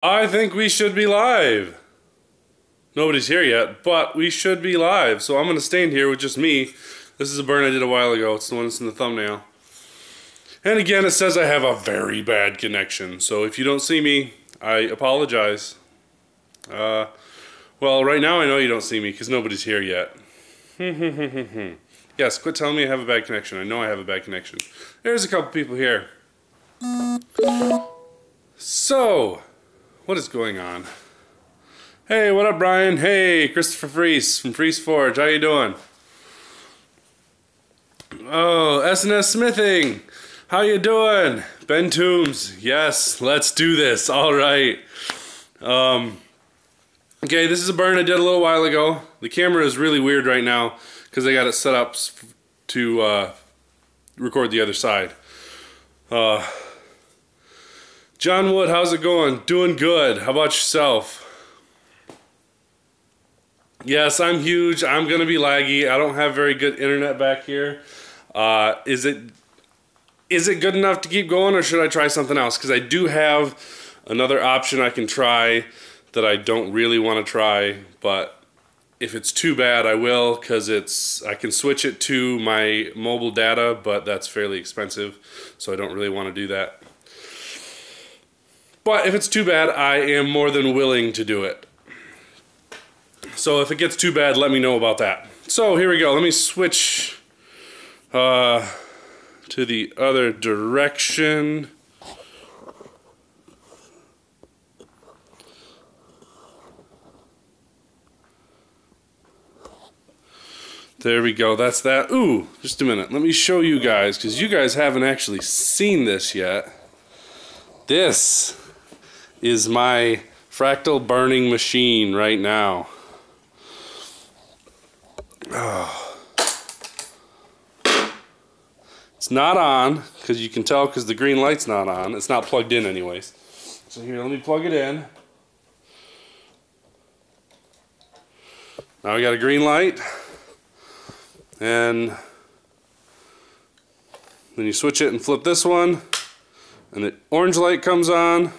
I think we should be live. Nobody's here yet, but we should be live. So I'm going to stand here with just me. This is a burn I did a while ago. It's the one that's in the thumbnail. And again, it says I have a very bad connection. So if you don't see me, I apologize. Well, right now I know you don't see me because nobody's here yet. Yes, quit telling me I have a bad connection. I know I have a bad connection. There's a couple people here. So, what is going on? Hey, what up, Brian? Hey, Christopher Freese from Freese Forge. How you doing? Oh, S&S Smithing. How you doing? Ben Toombs. Yes, let's do this. All right. Okay, this is a burn I did a little while ago. The camera is really weird right now because I got it set up to record the other side. John Wood, how's it going? Doing good. How about yourself? Yes, I'm huge. I'm going to be laggy. I don't have very good internet back here. Is it good enough to keep going, or should I try something else? Because I do have another option I can try that I don't really want to try, but if it's too bad, I will, because I can switch it to my mobile data, but that's fairly expensive, so I don't really want to do that. But if it's too bad, I am more than willing to do it. So if it gets too bad, let me know about that. So here we go. Let me switch to the other direction. There we go. That's that. Ooh, just a minute. Let me show you guys, because you guys haven't actually seen this yet. This is my fractal burning machine right now. Oh. It's not on, because you can tell because the green light's not on. It's not plugged in anyways. So here, let me plug it in. Now we got a green light. And then you switch it and flip this one, and the orange light comes on.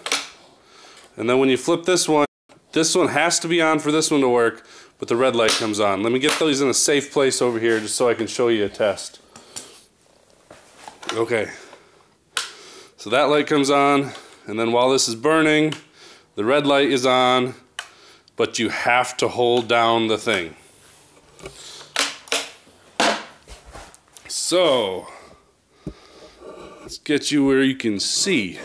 And then when you flip this one has to be on for this one to work, but the red light comes on. Let me get those in a safe place over here just so I can show you a test. Okay, so that light comes on, and then while this is burning, the red light is on, but you have to hold down the thing. So, let's get you where you can see.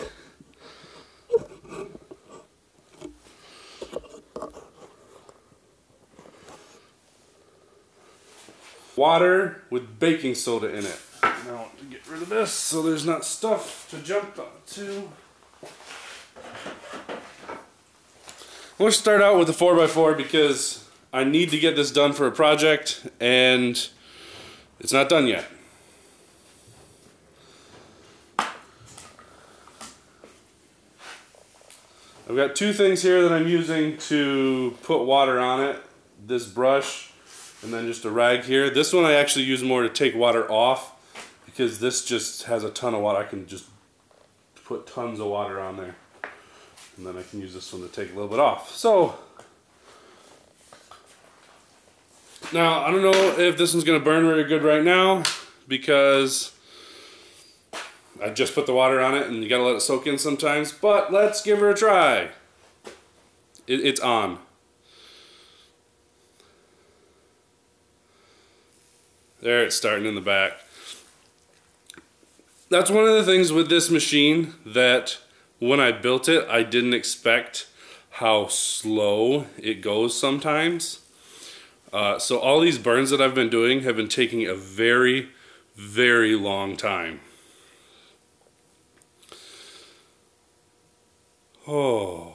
Water with baking soda in it. Now, get rid of this so there's not stuff to jump to. We'll start out with the 4x4 because I need to get this done for a project and it's not done yet. I've got two things here that I'm using to put water on it. This brush and then just a rag here. This one I actually use more to take water off because this just has a ton of water. I can just put tons of water on there. And then I can use this one to take a little bit off. So, now I don't know if this one's going to burn very good right now because I just put the water on it and you gotta let it soak in sometimes, but let's give her a try. It's on. There, it's starting in the back. That's one of the things with this machine that when I built it, I didn't expect how slow it goes sometimes. So all these burns that I've been doing have been taking a very, very long time. Oh,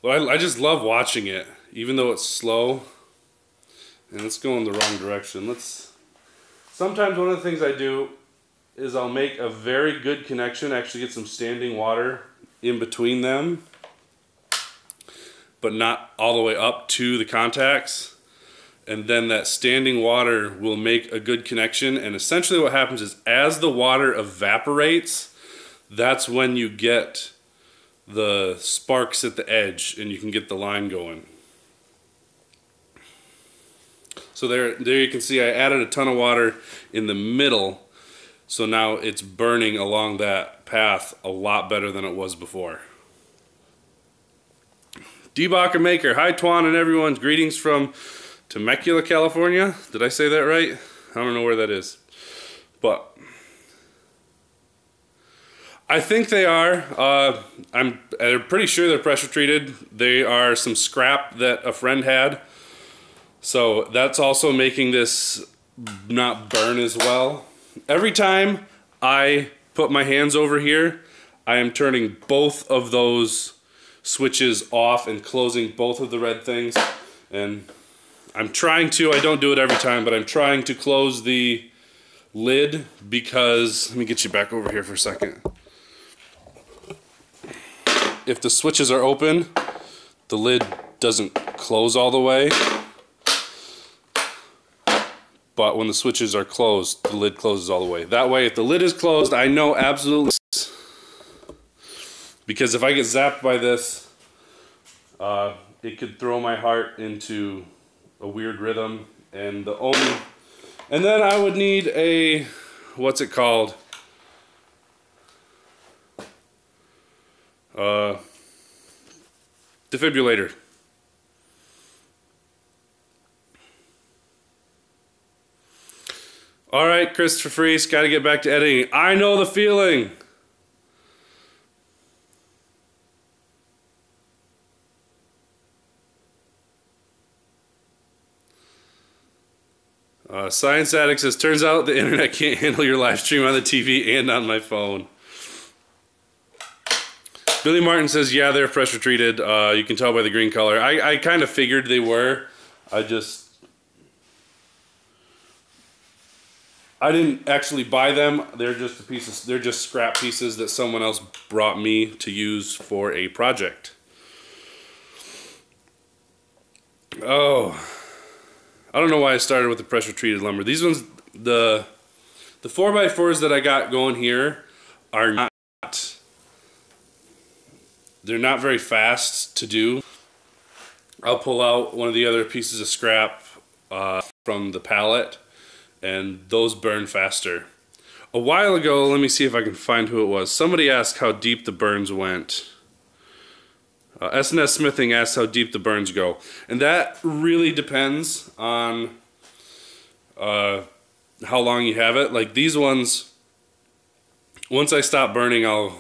well, I just love watching it, even though it's slow. And it's going the wrong direction. Sometimes one of the things I do is I'll make a very good connection, actually get some standing water in between them, but not all the way up to the contacts. And then that standing water will make a good connection. And essentially what happens is as the water evaporates, that's when you get the sparks at the edge and you can get the line going. So there you can see I added a ton of water in the middle, so now it's burning along that path a lot better than it was before. Debaka Maker, hi Twan and everyone, greetings from Temecula, California. Did I say that right? I don't know where that is, but I think they are. I'm pretty sure they're pressure treated. They are some scrap that a friend had. So that's also making this not burn as well. Every time I put my hands over here, I am turning both of those switches off and closing both of the red things. And I'm trying to, I don't do it every time, but I'm trying to close the lid because, let me get you back over here for a second. If the switches are open, the lid doesn't close all the way. But when the switches are closed, the lid closes all the way. That way, if the lid is closed, I know absolutely. Because if I get zapped by this, it could throw my heart into a weird rhythm. And then I would need a, what's it called? Defibrillator. All right, Christopher Freeze, got to get back to editing. I know the feeling. Science Addict says, turns out the internet can't handle your live stream on the TV and on my phone. Billy Martin says, yeah, they're pressure treated. You can tell by the green color. I kind of figured they were. I didn't actually buy them. They're just they're just scrap pieces that someone else brought me to use for a project. Oh, I don't know why I started with the pressure treated lumber. These ones, the 4x4s that I got going here are not, they're not very fast to do. I'll pull out one of the other pieces of scrap from the pallet, and those burn faster. A while ago, let me see if I can find who it was. Somebody asked how deep the burns went. S&S Smithing asked how deep the burns go. And that really depends on how long you have it. Like these ones, once I stop burning, I'm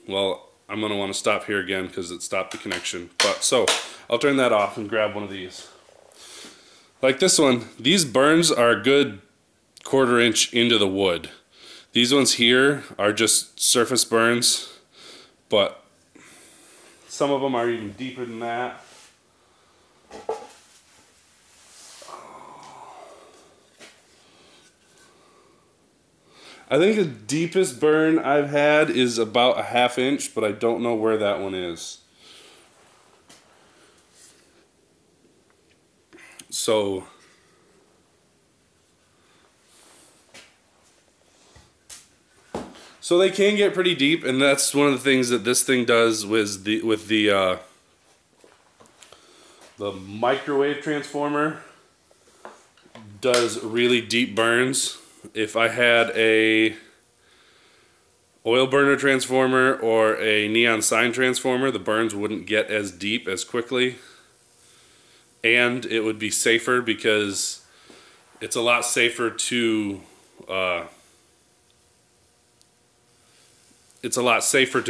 going to want to stop here again because it stopped the connection. So I'll turn that off and grab one of these. Like this one, these burns are a good 1/4 inch into the wood. These ones here are just surface burns, but some of them are even deeper than that. I think the deepest burn I've had is about a 1/2 inch, but I don't know where that one is. So they can get pretty deep, and that's one of the things that this thing does with the microwave transformer. Does really deep burns. If I had a oil burner transformer or a neon sign transformer, the burns wouldn't get as deep as quickly, and it would be safer because it's a lot safer to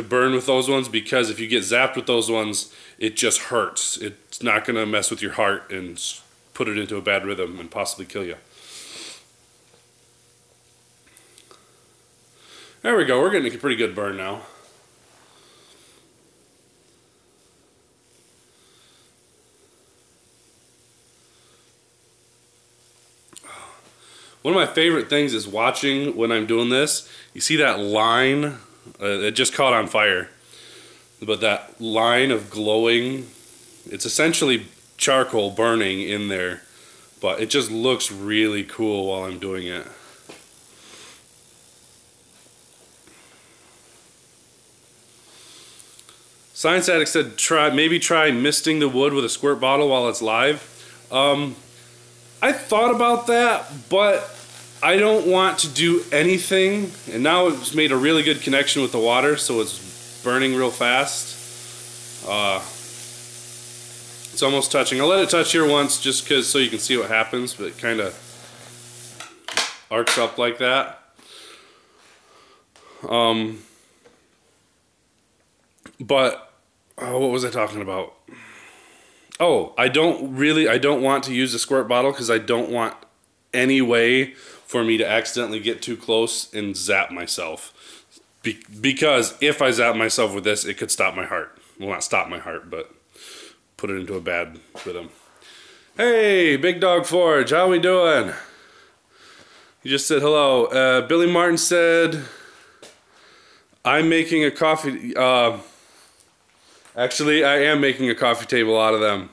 burn with those ones, because if you get zapped with those ones, it just hurts. It's not going to mess with your heart and put it into a bad rhythm and possibly kill you. There we go. We're getting a pretty good burn now. One of my favorite things is watching when I'm doing this. You see that line? It just caught on fire. But that line of glowing, it's essentially charcoal burning in there. But it just looks really cool while I'm doing it. Science Addict said maybe try misting the wood with a squirt bottle while it's live. I thought about that, but I don't want to do anything. And now it's made a really good connection with the water, so it's burning real fast. It's almost touching. I'll let it touch here once just so you can see what happens, but it kind of arcs up like that. But what was I talking about? Oh, I don't want to use a squirt bottle because I don't want any way for me to accidentally get too close and zap myself. Because if I zap myself with this, it could stop my heart. Well, not stop my heart, but put it into a bad rhythm. Hey, Big Dog Forge, how we doing? You just said hello. Billy Martin said, I'm making a coffee... actually, I am making a coffee table out of them.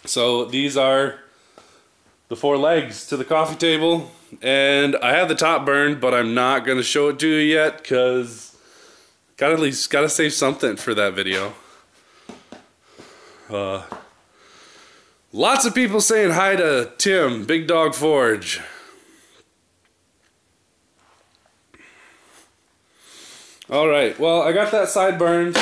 So these are the 4 legs to the coffee table. And I have the top burned, but I'm not going to show it to you yet because gotta save something for that video. Lots of people saying hi to Tim, Big Dog Forge. Alright, well, I got that side burned.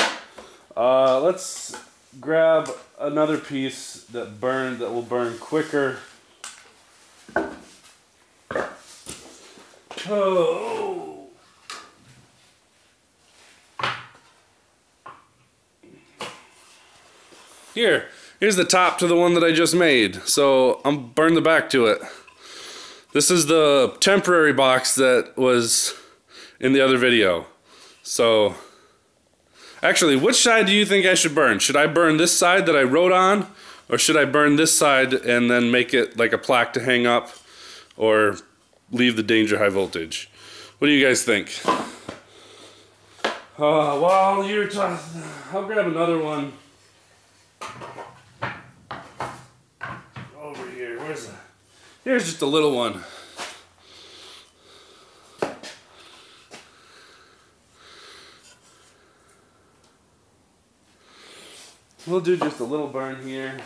Let's grab another piece that will burn quicker. Oh. Here's the top to the one that I just made. So I'm burn the back to it. This is the temporary box that was in the other video. So actually, which side do you think I should burn? Should I burn this side that I wrote on, or should I burn this side and then make it like a plaque to hang up, or leave the danger high voltage? What do you guys think? While you're talking, I'll grab another one. Over here, where's that? Here's just a little one. We'll do just a little burn here.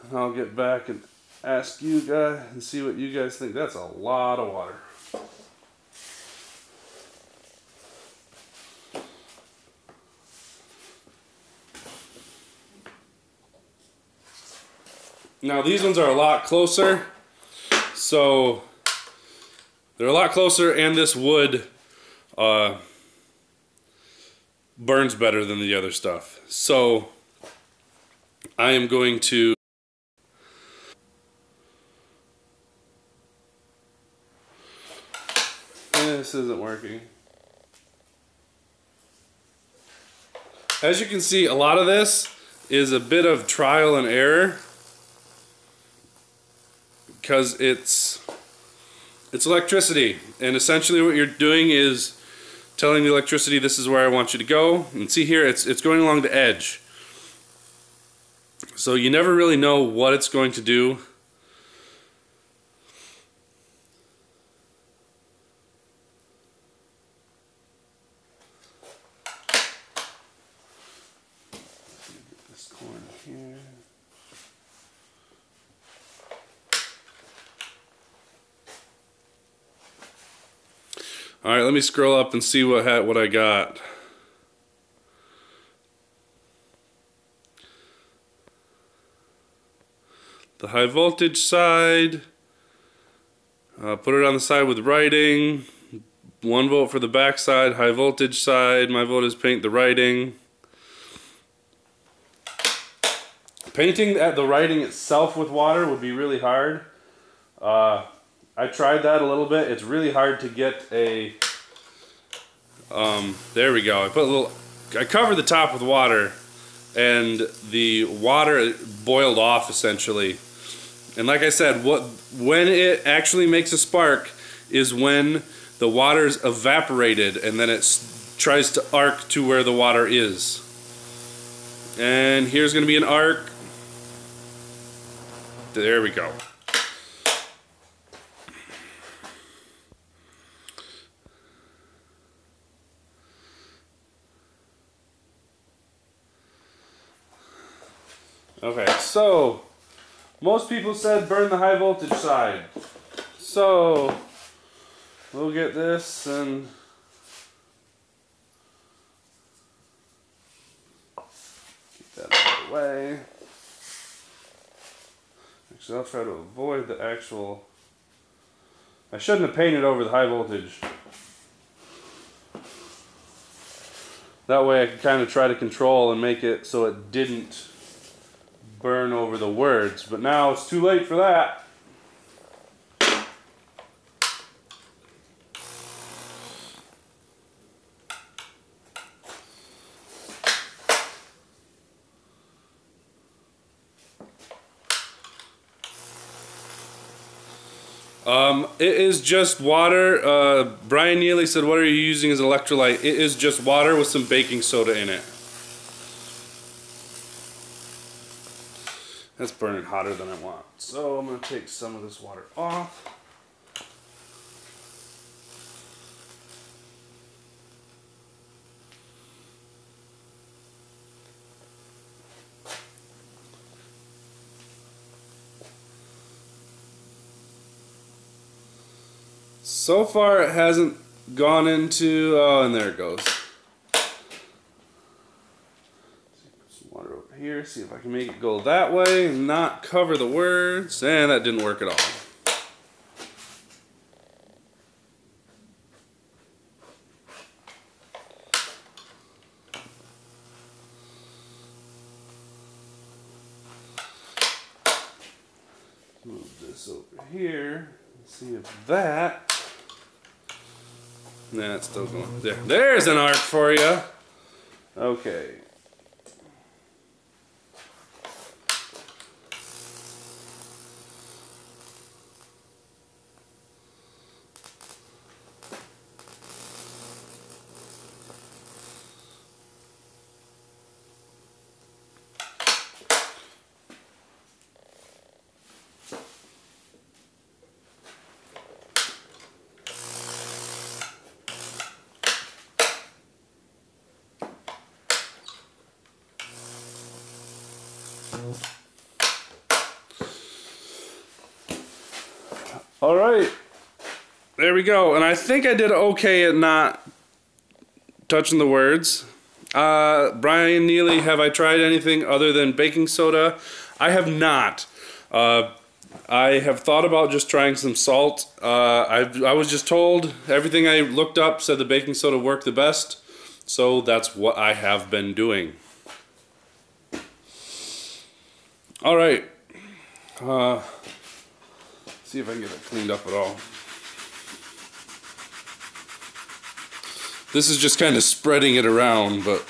And I'll get back and ask you guys and see what you guys think. That's a lot of water. Now these ones are a lot closer, so they're a lot closer, and this wood burns better than the other stuff. So I am going to this isn't working. As you can see, a lot of this is a bit of trial and error, because it's electricity, and essentially what you're doing is telling the electricity, this is where I want you to go. And see here, it's going along the edge, so you never really know what it's going to do. Get this corner here. Alright, let me scroll up and see what I got. The high voltage side. Put it on the side with writing. 1 volt for the back side, high voltage side. My vote is paint the writing. Painting at the writing itself with water would be really hard. I tried that a little bit. It's really hard to get a, there we go. I covered the top with water, and the water boiled off essentially. And like I said, when it actually makes a spark is when the water's evaporated, and then it tries to arc to where the water is. And here's going to be an arc. There we go. Okay, so most people said burn the high voltage side. So we'll get this and keep that out of the way. Actually, I'll try to avoid the actual... I shouldn't have painted over the high voltage. That way I could kind of try to control and make it so it didn't burn over the words. But now it's too late for that. It is just water. Brian Neely said, what are you using as electrolyte? It is just water with some baking soda in it. That's burning hotter than I want. So I'm going to take some of this water off. So far it hasn't gone into, oh, and there it goes. Put some water over here, see if I can make it go that way and not cover the words, and that didn't work at all. Move this over here, see if that... Nah, it's still going. There. There's an arc for you. Okay. All right, there we go. And I think I did okay at not touching the words. Brian Neely, have I tried anything other than baking soda? I have not. I have thought about just trying some salt. I was just told, everything I looked up said the baking soda worked the best, so that's what I have been doing. All right. See if I can get it cleaned up at all. This is just kind of spreading it around, but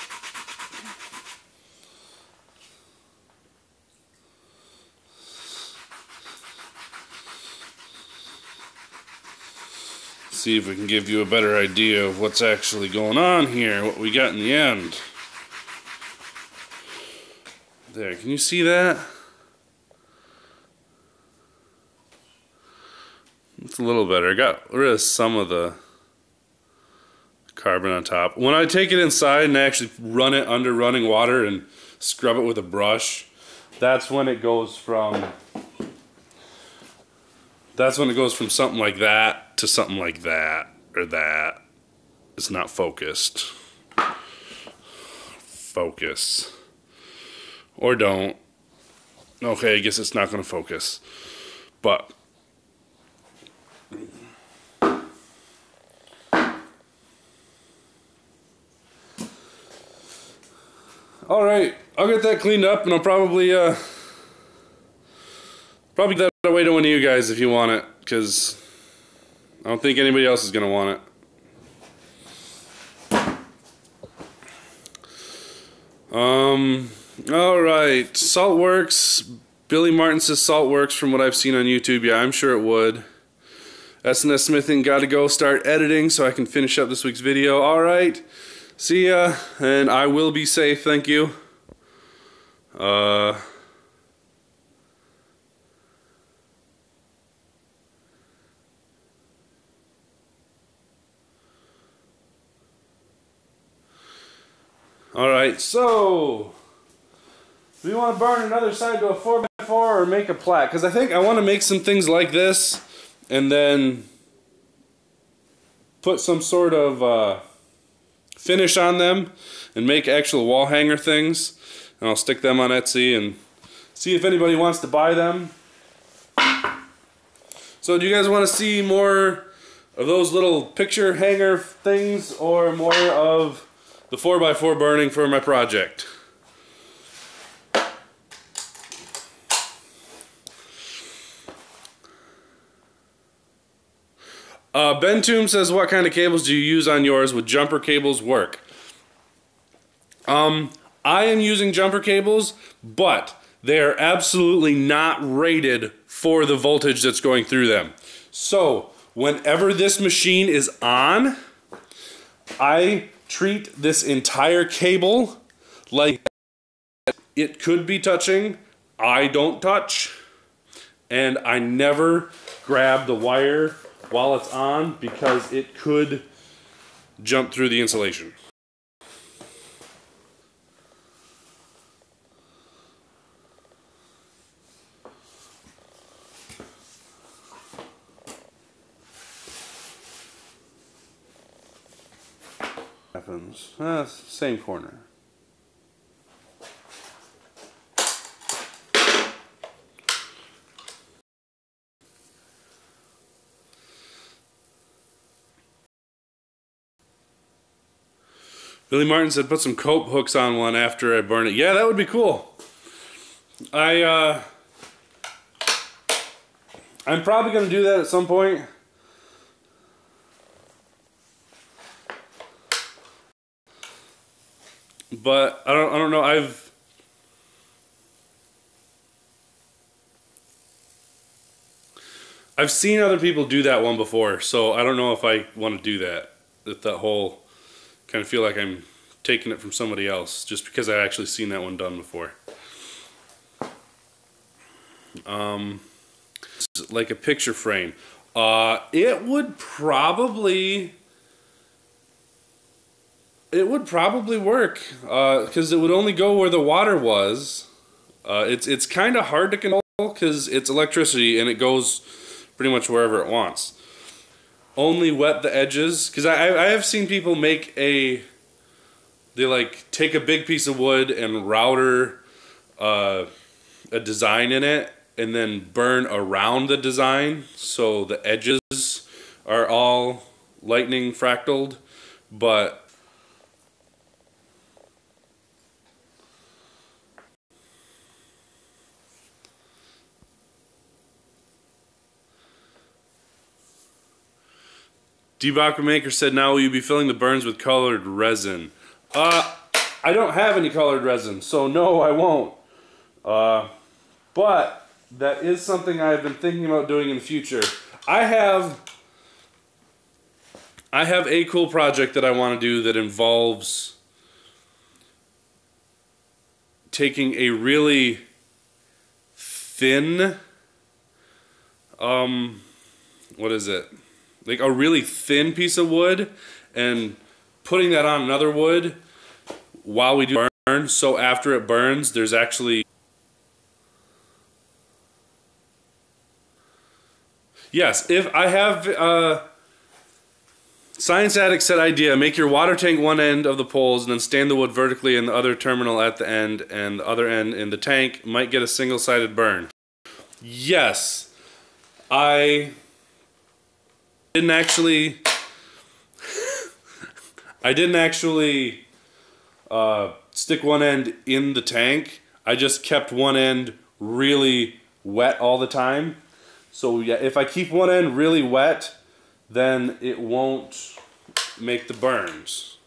see if we can give you a better idea of what's actually going on here, what we got in the end. There, can you see that? It's a little better. I got rid of some of the carbon on top. When I take it inside and actually run it under running water and scrub it with a brush, that's when it goes from something like that to something like that, or that. It's not focused. Focus. Or don't. Okay, I guess it's not going to focus. But all right, I'll get that cleaned up, and I'll probably get that away to one of you guys if you want it, because I don't think anybody else is going to want it. All right, Saltworks. Billy Martin says Saltworks from what I've seen on YouTube. Yeah, I'm sure it would. S&S Smithing, gotta go start editing so I can finish up this week's video. All right. See ya, and I will be safe, thank you. Alright, so Do we want to burn another side to a 4x4 or make a plat? Because I think I want to make some things like this and then put some sort of finish on them and make actual wall hanger things. And I'll stick them on Etsy and see if anybody wants to buy them. So do you guys want to see more of those little picture hanger things or more of the 4x4 burning for my project? Ben Toom says, what kind of cables do you use on yours? Would jumper cables work? I am using jumper cables, but they are absolutely not rated for the voltage that's going through them. So whenever this machine is on, I treat this entire cable like it could be touching. I don't touch, and I never grab the wire while it's on because it could jump through the insulation. Happens. Same corner. Billy Martin said, put some cope hooks on one after I burn it. Yeah, that would be cool. I'm probably going to do that at some point. But I don't know. I've seen other people do that one before, so I don't know if I want to do that. That whole kind of feel like I'm taking it from somebody else just because I've actually seen that one done before. Like a picture frame. It would probably work because it would only go where the water was. It's kind of hard to control because it's electricity and it goes pretty much wherever it wants. Only wet the edges, because I have seen people make they like take a big piece of wood and router a design in it and then burn around the design so the edges are all lightning fractaled, but Debaka Maker said, now will you be filling the burns with colored resin? I don't have any colored resin, so no, I won't. But that is something I've been thinking about doing in the future. I have a cool project that I want to do that involves taking a really thin, what is it? Like a really thin piece of wood and putting that on another wood while we do burn. So after it burns, there's actually... Yes, if I have... Science Addict said idea, make your water tank one end of the poles and then stand the wood vertically in the other terminal at the end and the other end in the tank. Might get a single-sided burn. Yes, I didn't actually stick one end in the tank. I just kept one end really wet all the time. So yeah, if I keep one end really wet, then it won't make the burns.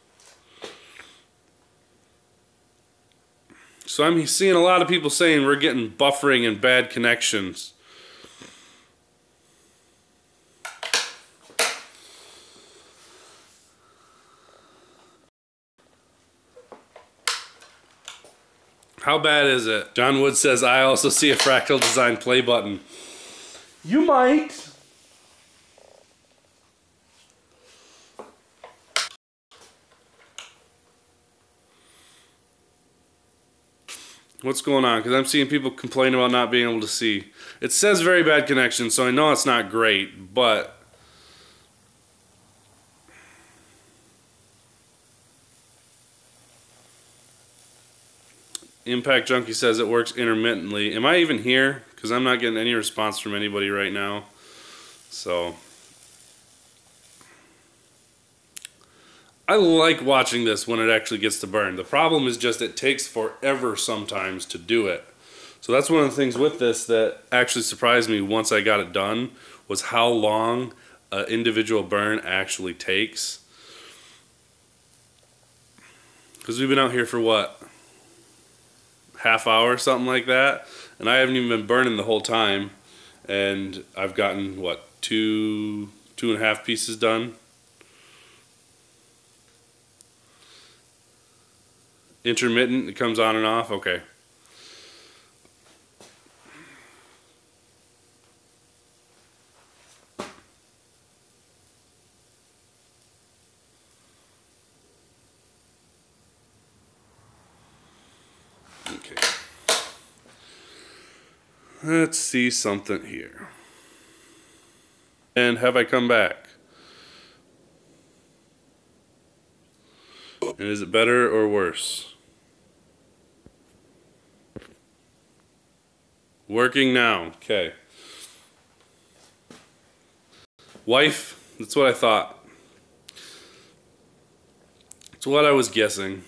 So I'm seeing a lot of people saying we're getting buffering and bad connections. How bad is it? John Wood says, I also see a Fractal Design play button. You might. What's going on? Because I'm seeing people complain about not being able to see. It says very bad connection, so I know it's not great, but Impact Junkie says it works intermittently. Am I even here? Because I'm not getting any response from anybody right now. So I like watching this when it actually gets to burn. The problem is just it takes forever sometimes to do it. So that's one of the things with this that actually surprised me once I got it done, was how long an individual burn actually takes. Because we've been out here for what? Half hour, something like that. And I haven't even been burning the whole time. And I've gotten, what, two and a half pieces done. Intermittent, it comes on and off, okay. Okay. Let's see something here. And have I come back? And is it better or worse? Working now. Okay. Wife, that's what I thought. That's what I was guessing.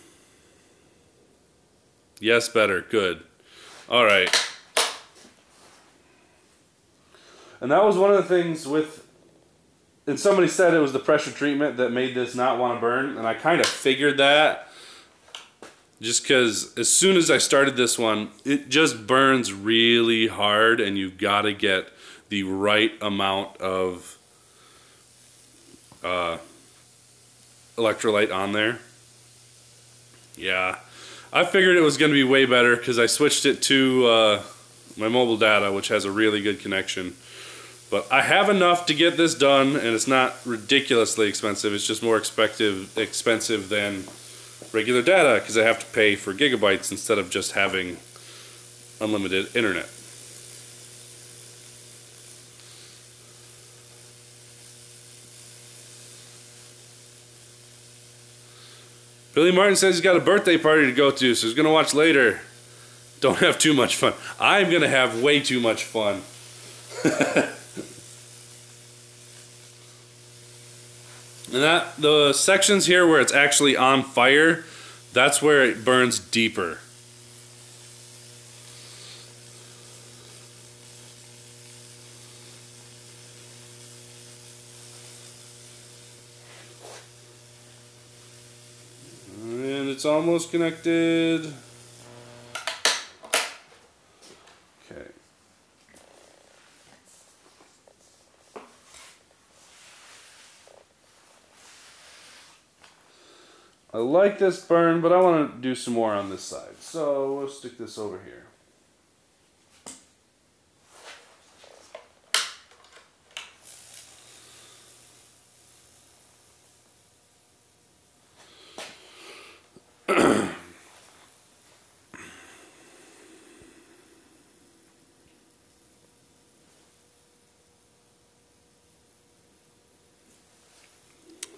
Yes, better. Good. Alright. And that was one of the things with... And somebody said it was the pressure treatment that made this not want to burn. And I kind of figured that. Just because as soon as I started this one, it just burns really hard, and you've got to get the right amount of electrolyte on there. Yeah, I figured it was going to be way better because I switched it to my mobile data, which has a really good connection. But I have enough to get this done, and it's not ridiculously expensive. It's just more expensive than regular data because I have to pay for gigabytes instead of just having unlimited internet. Billy Martin says he's got a birthday party to go to, so he's going to watch later. Don't have too much fun. I'm going to have way too much fun. And the sections here where it's actually on fire, that's where it burns deeper. And it's almost connected. Okay. I like this burn, but I want to do some more on this side. So we'll stick this over here.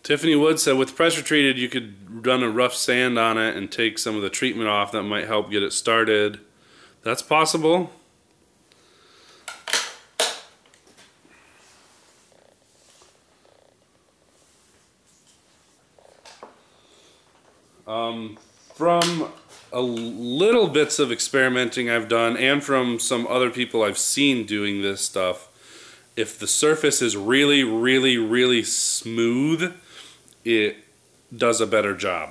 Tiffany Wood said with pressure treated you could run a rough sand on it and take some of the treatment off. That might help get it started. That's possible. From a little bits of experimenting I've done and from some other people I've seen doing this stuff, if the surface is really, really, really smooth, it does a better job.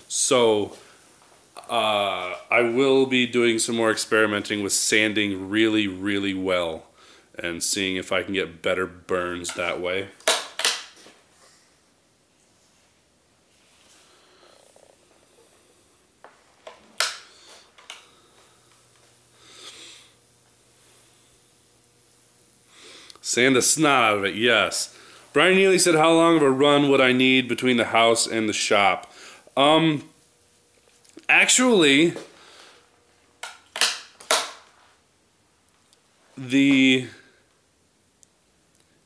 So I will be doing some more experimenting with sanding really, really well and seeing if I can get better burns that way. Sand the snot out of it, yes. Brian Neely said, how long of a run would I need between the house and the shop? Actually, the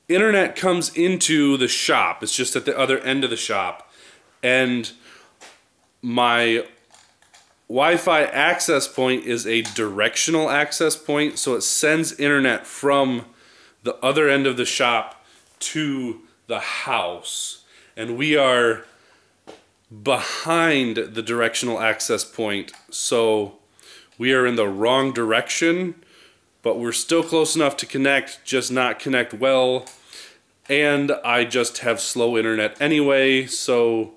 internet comes into the shop. It's just at the other end of the shop. And my Wi-Fi access point is a directional access point, so it sends internet from the other end of the shop to the house. And we are behind the directional access point, so we are in the wrong direction, but we're still close enough to connect, just not connect well. And I just have slow internet anyway, so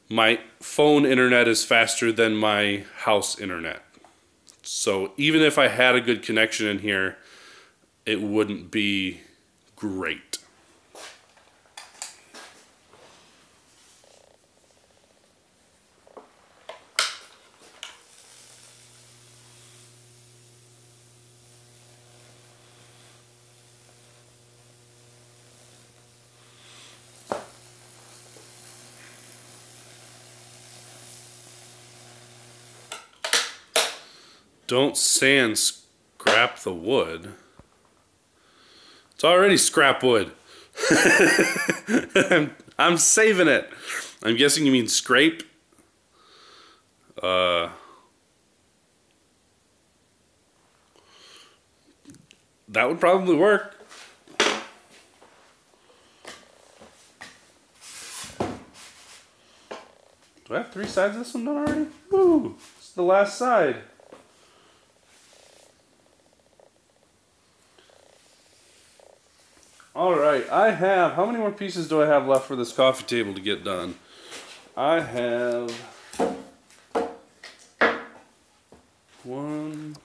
my phone internet is faster than my house internet. So even if I had a good connection in here, it wouldn't be great. Don't sand scrap the wood. It's already scrap wood. I'm saving it. I'm guessing you mean scrape. That would probably work. Do I have 3 sides of this one done already? Woo! It's the last side. Alright, I have, how many more pieces do I have left for this coffee table to get done? I have 1.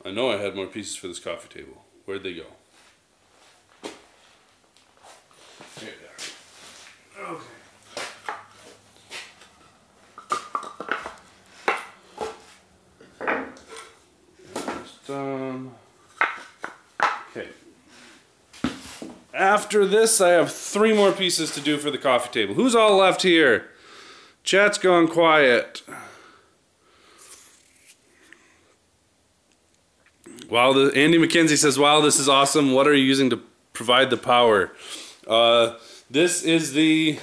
I know I had more pieces for this coffee table. Where'd they go? Here they are. Okay. That's done. Okay. After this, I have 3 more pieces to do for the coffee table. Who's all left here? Chat's gone quiet. Wow, Andy McKenzie says, wow, this is awesome. What are you using to provide the power? This is the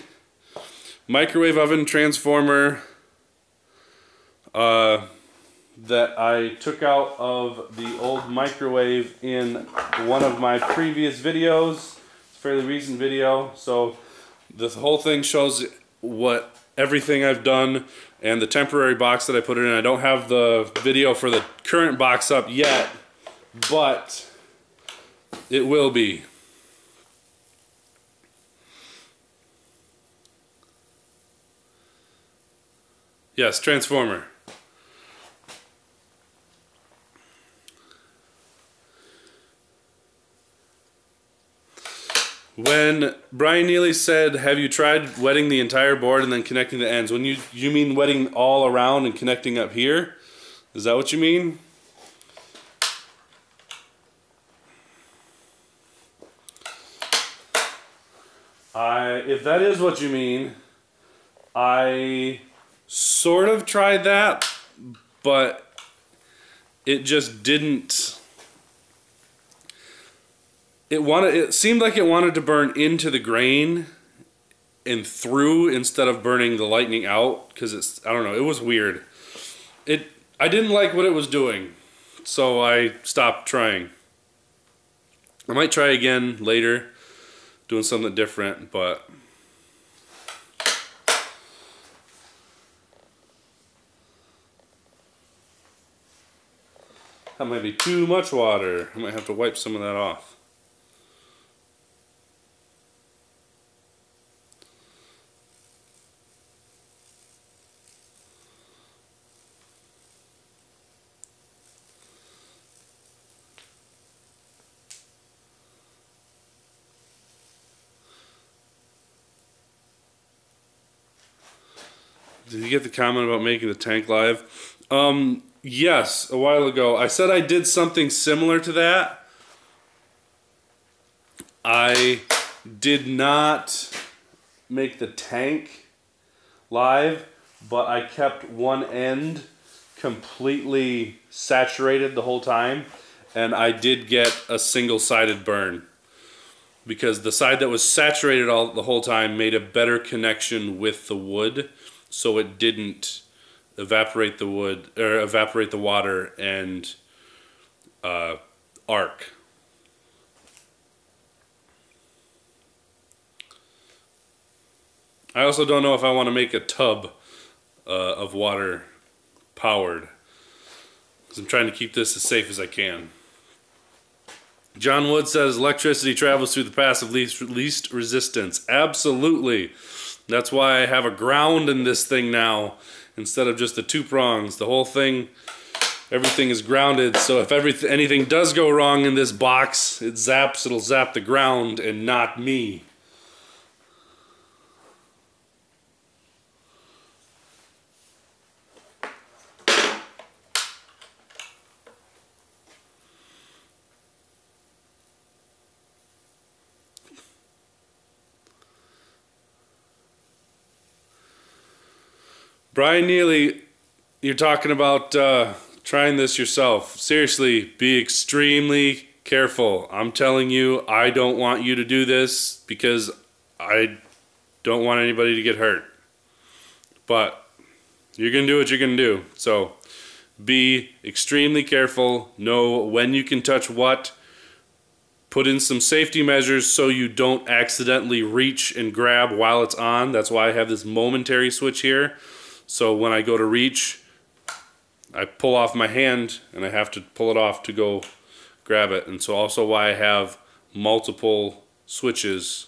microwave oven transformer that I took out of the old microwave in one of my previous videos. It's a fairly recent video, so the whole thing shows what everything I've done and the temporary box that I put it in. I don't have the video for the current box up yet, but it will be. Yes, transformer. When Brian Neely said, have you tried wetting the entire board and then connecting the ends? When you mean wetting all around and connecting up here? Is that what you mean? If that is what you mean, I sort of tried that, but it just didn't. It seemed like it wanted to burn into the grain and through instead of burning the lightning out, because I don't know, it was weird. I didn't like what it was doing, so I stopped trying. I might try again later, doing something different, but that might be too much water. I might have to wipe some of that off. Did you get the comment about making the tank live? Yes, a while ago. I said I did something similar to that. I did not make the tank live, but I kept one end completely saturated the whole time, and I did get a single-sided burn because the side that was saturated the whole time made a better connection with the wood, so it didn't evaporate the wood or evaporate the water and arc. I also don't know if I want to make a tub of water powered, because I'm trying to keep this as safe as I can. John Wood says electricity travels through the path of least resistance. Absolutely. That's why I have a ground in this thing now instead of just the 2 prongs. The whole thing, everything is grounded, so if anything does go wrong in this box, it'll zap the ground and not me. Brian Neely, you're talking about trying this yourself. Seriously, be extremely careful. I'm telling you, I don't want you to do this because I don't want anybody to get hurt. But you're going to do what you're going to do. So be extremely careful. Know when you can touch what. Put in some safety measures so you don't accidentally reach and grab while it's on. That's why I have this momentary switch here. So when I go to reach, I pull off my hand and I have to pull it off to go grab it. And so also why I have multiple switches.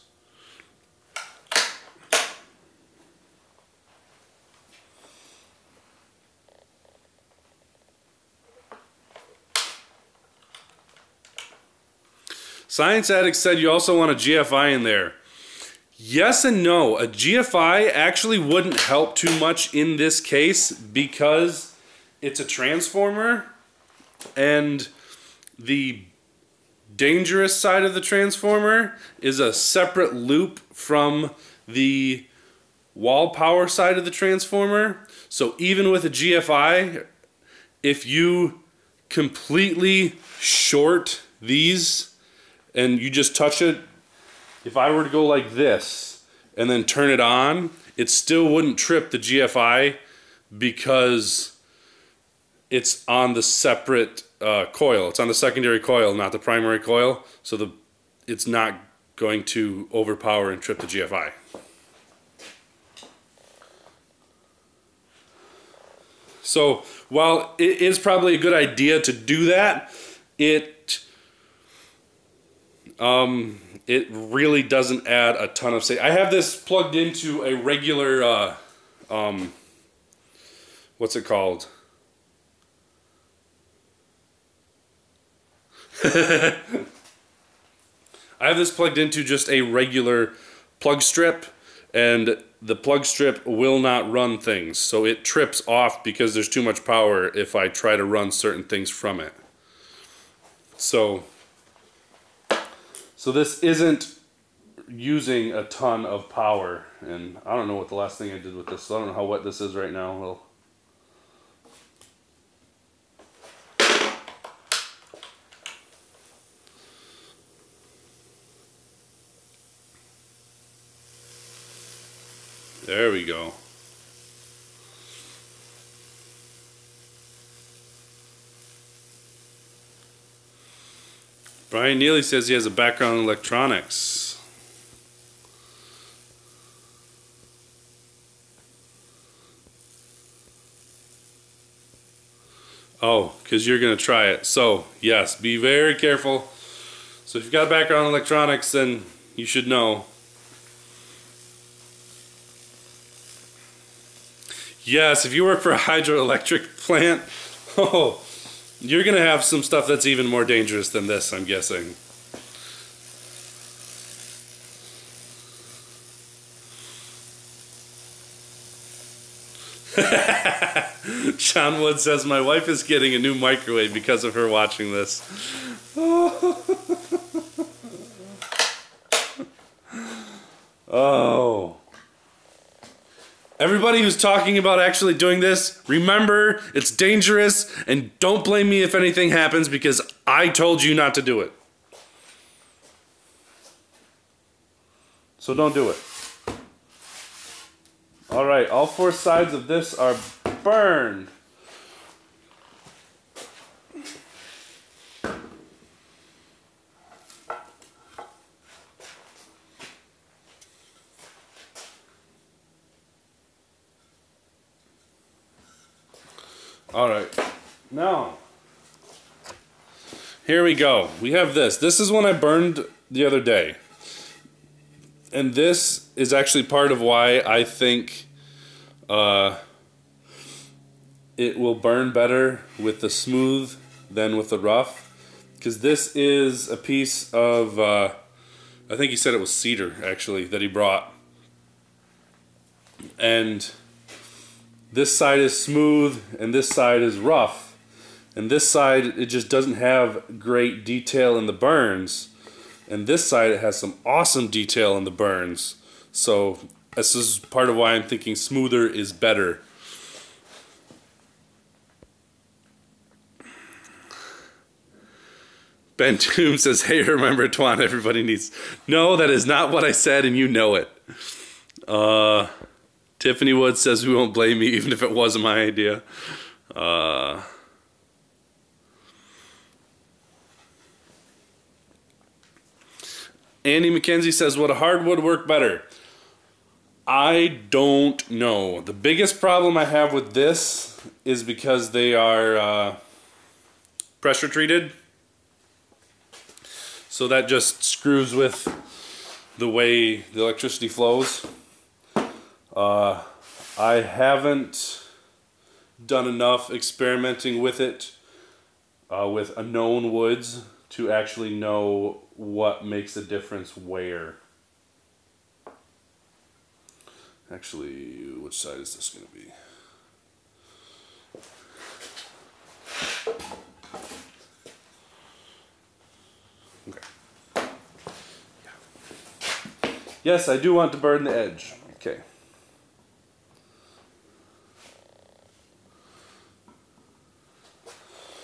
Science Addict said you also want a GFI in there. Yes and no. A GFI actually wouldn't help too much in this case because it's a transformer, and the dangerous side of the transformer is a separate loop from the wall power side of the transformer. So even with a GFI, if you completely short these and you just touch it, if I were to go like this and then turn it on, it still wouldn't trip the GFI because it's on the separate coil. It's on the secondary coil, not the primary coil. So it's not going to overpower and trip the GFI. So while it is probably a good idea to do that, it really doesn't add a ton of safety. I have this plugged into a regular, what's it called? I have this plugged into just a regular plug strip, and the plug strip will not run things. So it trips off because there's too much power if I try to run certain things from it. So this isn't using a ton of power, and I don't know what the last thing I did with this, so I don't know how wet this is right now. Well, there we go. Brian Neely says he has a background in electronics. Oh, because you're going to try it. So, yes, be very careful. So if you've got a background in electronics, then you should know. Yes, if you work for a hydroelectric plant, oh, you're going to have some stuff that's even more dangerous than this, I'm guessing. John Wood says, my wife is getting a new microwave because of her watching this. Oh. Everybody who's talking about actually doing this, remember, it's dangerous, and don't blame me if anything happens because I told you not to do it. So don't do it. All right, all 4 sides of this are burned. All right, now, here we go. We have this. This is one I burned the other day. And this is actually part of why I think it will burn better with the smooth than with the rough. Because this is a piece of, I think he said it was cedar, actually, that he brought. And this side is smooth and this side is rough. And this side, it just doesn't have great detail in the burns. And this side, it has some awesome detail in the burns. So this is part of why I'm thinking smoother is better. Ben Toom says, hey, remember Twan, everybody needs... No, that is not what I said, and you know it. Tiffany Wood says we won't blame me even if it wasn't my idea. Andy McKenzie says, would a hardwood work better? I don't know. The biggest problem I have with this is because they are pressure treated. So that just screws with the way the electricity flows. I haven't done enough experimenting with it with unknown woods to actually know what makes a difference where. Actually, which side is this going to be? Okay. Yeah. Yes, I do want to burn the edge. Okay.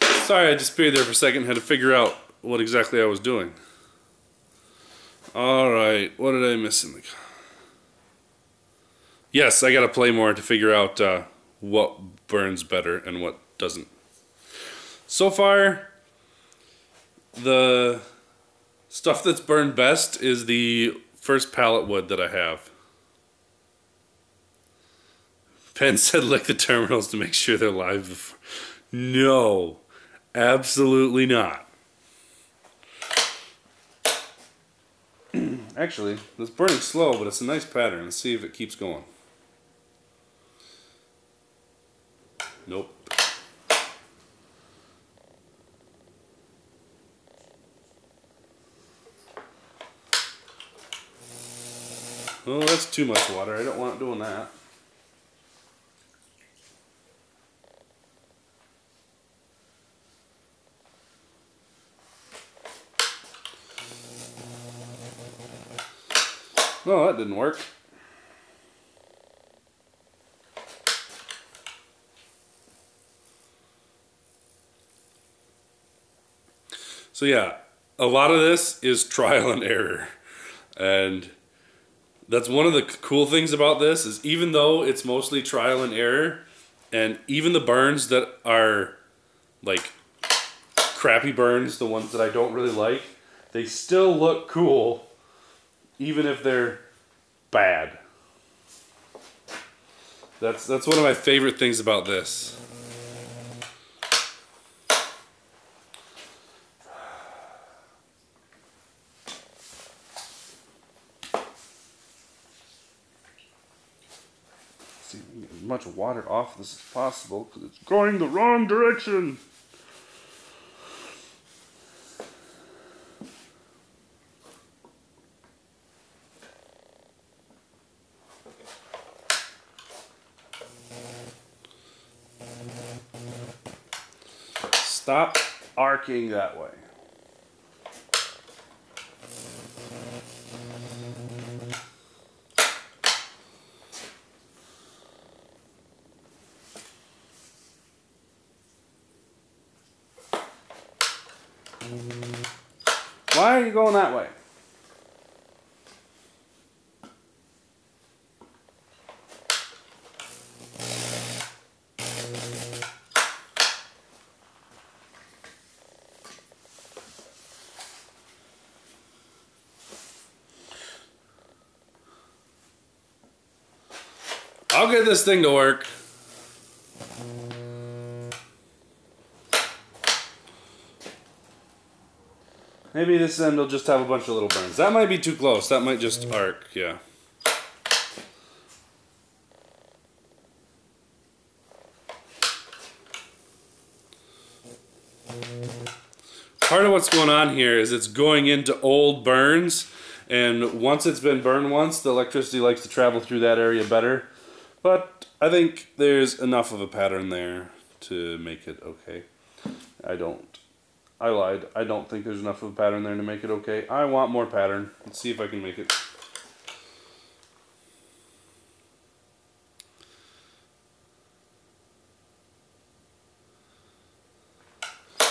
Sorry, I disappeared there for a second. Had to figure out what exactly I was doing. Alright, what did I miss in the... Yes, I gotta play more to figure out what burns better and what doesn't. So far, the stuff that's burned best is the first pallet wood that I have. Penn said lick the terminals to make sure they're live before. No, absolutely not. Actually, it's burning slow, but it's a nice pattern. Let's see if it keeps going. Nope. Oh, that's too much water. I don't want it doing that. No, that didn't work. So yeah, a lot of this is trial and error. And that's one of the cool things about this is even though it's mostly trial and error, and even the burns that are like crappy burns, the ones that I don't really like, they still look cool even if they're bad. That's one of my favorite things about this. See, get as much water off this as possible because it's going the wrong direction. Stop arcing that way. Why are you going that way? I'll get this thing to work. Maybe this end will just have a bunch of little burns. That might be too close. That might just arc, yeah. Part of what's going on here is it's going into old burns, and once it's been burned once, the electricity likes to travel through that area better. But I think there's enough of a pattern there to make it okay. I lied. I don't think there's enough of a pattern there to make it okay. I want more pattern. Let's see if I can make it.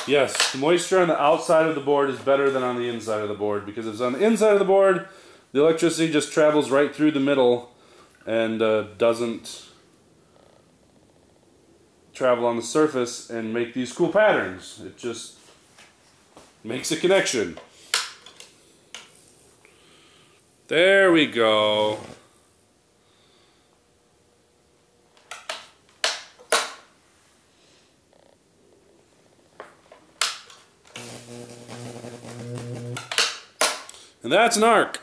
Yes, the moisture on the outside of the board is better than on the inside of the board, because if it's on the inside of the board, the electricity just travels right through the middle and doesn't travel on the surface and make these cool patterns. It just makes a connection. There we go. And that's an arc.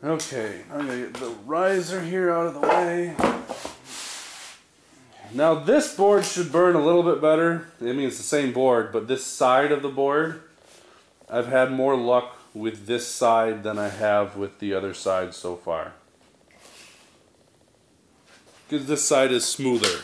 Okay, I'm gonna get the riser here out of the way. Now this board should burn a little bit better. I mean, it's the same board, but this side of the board, I've had more luck with this side than I have with the other side so far. Because this side is smoother.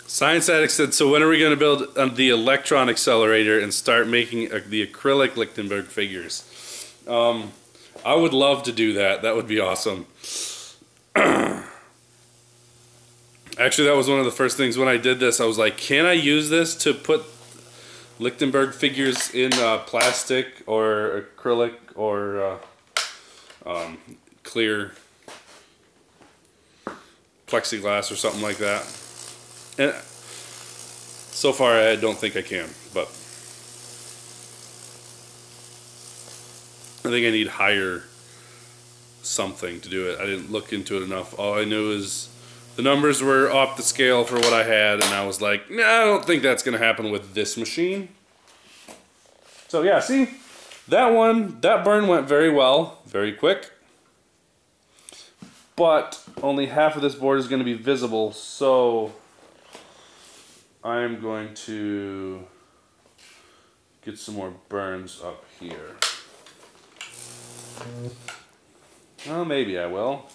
Science Addict said, so when are we going to build the electron accelerator and start making the acrylic Lichtenberg figures? I would love to do that. That would be awesome. Actually, that was one of the first things when I did this. I was like, can I use this to put Lichtenberg figures in plastic or acrylic or clear plexiglass or something like that? And so far, I don't think I can, but I think I need higher something to do it. I didn't look into it enough. All I knew is the numbers were off the scale for what I had, and I was like, nah, I don't think that's going to happen with this machine. So yeah, see, that burn went very well, very quick. But only half of this board is going to be visible, so I'm going to get some more burns up here. Well, maybe I will.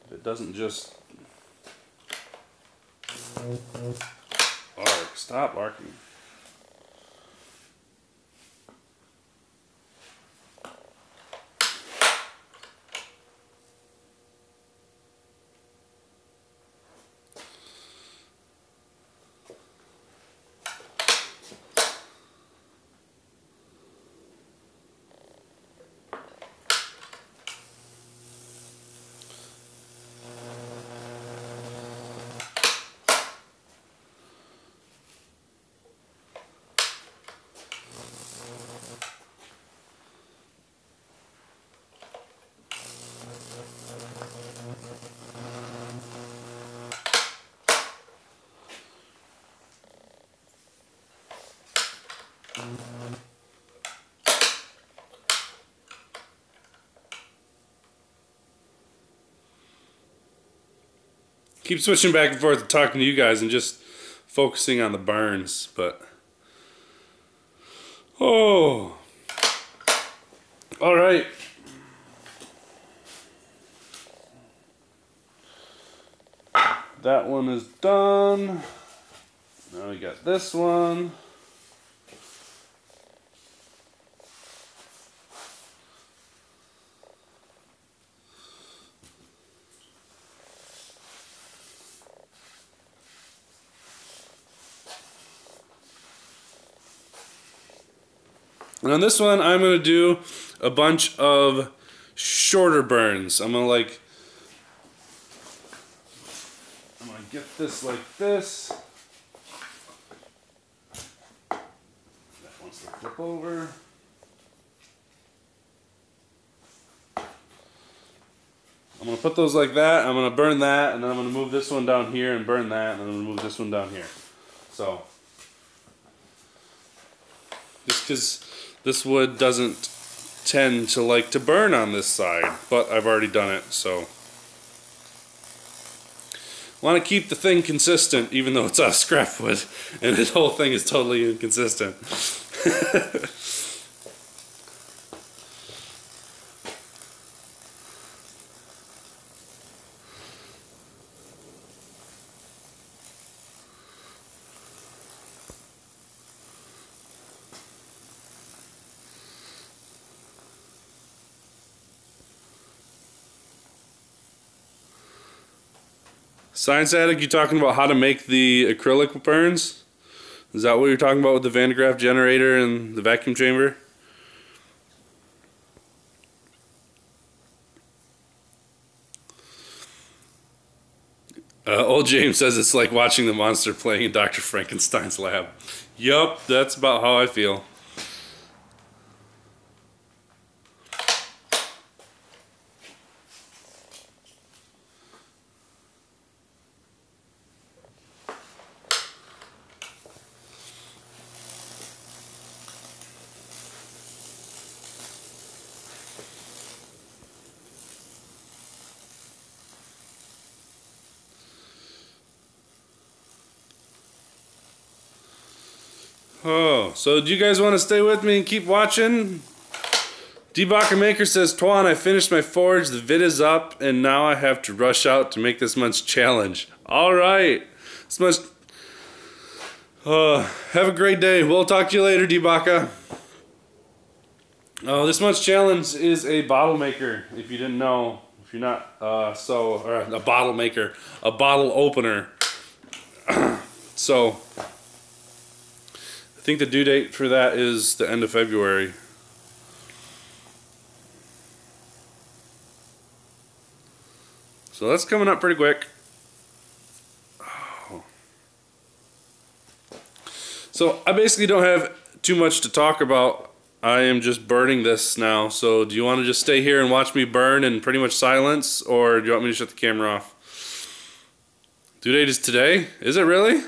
If it doesn't just arc. Stop arcing. Keep switching back and forth and talking to you guys and just focusing on the burns, but Oh. All right. That one is done. Now we got this one. And on this one, I'm going to do a bunch of shorter burns. I'm going to get this like this. That wants to flip over. I'm going to put those like that. I'm going to burn that, and then I'm going to move this one down here and burn that, and then I'm going to move this one down here. So, just because this wood doesn't tend to like to burn on this side, but I've already done it, so. Want to keep the thing consistent, even though it's out of scrap wood, and this whole thing is totally inconsistent. Science Addict, you talking about how to make the acrylic burns? Is that what you're talking about with the Van de Graaff generator and the vacuum chamber? Old James says it's like watching the monster playing in Dr. Frankenstein's lab. Yup, that's about how I feel. Oh, so do you guys want to stay with me and keep watching? Debaka Maker says, Twan, I finished my forge, the vid is up, and now I have to rush out to make this month's challenge. Alright. This month's... have a great day. We'll talk to you later, Debaka. This month's challenge is a bottle maker, if you didn't know. If you're not, or a bottle maker. A bottle opener. So... I think the due date for that is the end of February. So that's coming up pretty quick. Oh. So I basically don't have too much to talk about. I am just burning this now. So do you want to just stay here and watch me burn in pretty much silence, or do you want me to shut the camera off? Due date is today? Is it really?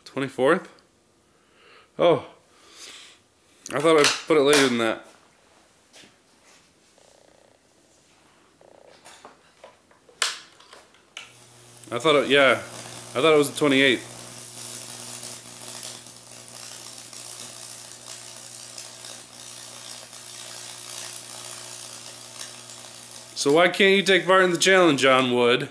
24th? Oh. I thought I put it later than that. I thought it was the 28th. So why can't you take part in the challenge, John Wood?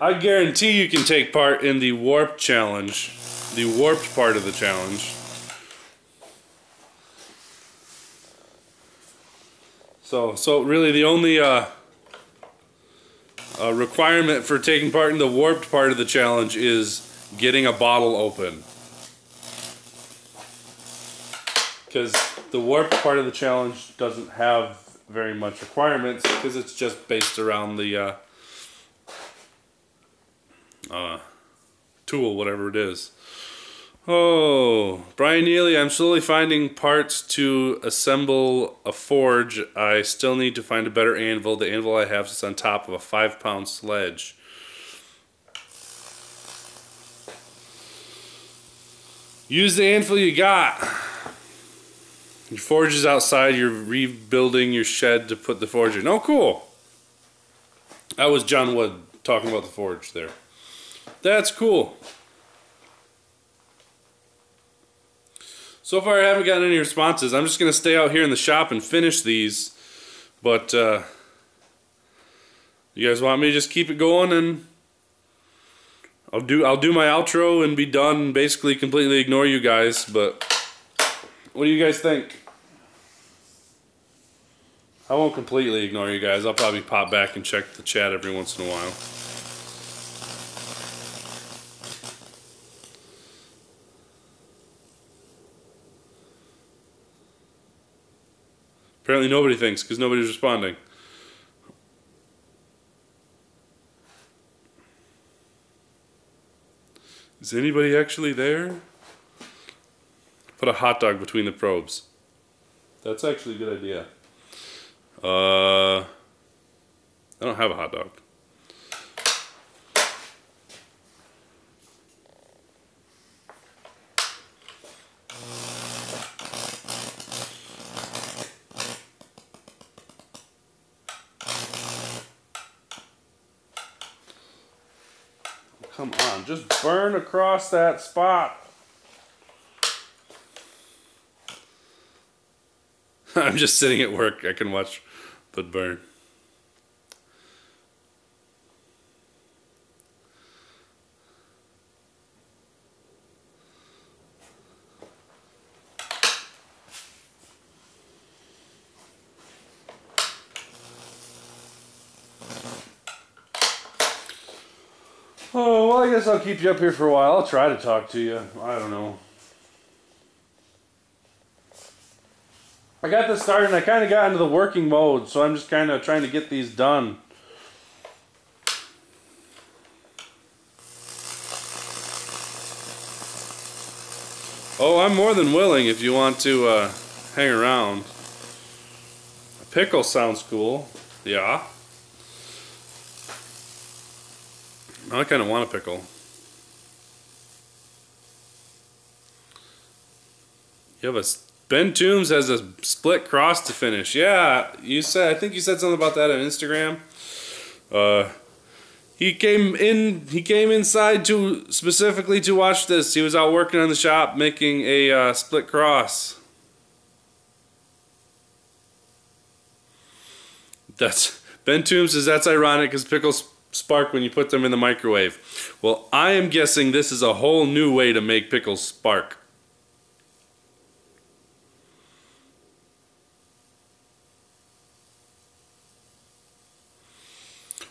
I guarantee you can take part in the warped challenge, the warped part of the challenge. So really the only requirement for taking part in the warped part of the challenge is getting a bottle open. Because the warped part of the challenge doesn't have very much requirements, because it's just based around the tool, whatever it is. Oh, Brian Neely, I'm slowly finding parts to assemble a forge. I still need to find a better anvil. The anvil I have is on top of a 5-pound sledge. Use the anvil you got. Your forge is outside. You're rebuilding your shed to put the forge in. Oh, cool. That was John Wood talking about the forge there. That's cool. So far, I haven't gotten any responses. I'm just going to stay out here in the shop and finish these. But you guys want me to just keep it going, and I'll do my outro and be done and basically completely ignore you guys. But what do you guys think? I won't completely ignore you guys. I'll probably pop back and check the chat every once in a while. Apparently nobody thinks, because nobody's responding. Is anybody actually there? Put a hot dog between the probes. That's actually a good idea. I don't have a hot dog. Come on, just burn across that spot. I'm just sitting at work. I can watch but burn. Oh, well, I guess I'll keep you up here for a while. I'll try to talk to you. I don't know. I got this started and I kind of got into the working mode, so I'm just kind of trying to get these done. Oh, I'm more than willing if you want to hang around. A pickle sounds cool. Yeah. I kind of want a pickle. You have a Ben Toombs has a split cross to finish. Yeah, you said. I think you said something about that on Instagram. He came inside to specifically to watch this. He was out working on the shop making a split cross. That's Ben Toombs says that's ironic because pickles spark when you put them in the microwave. Well, I am guessing this is a whole new way to make pickles spark.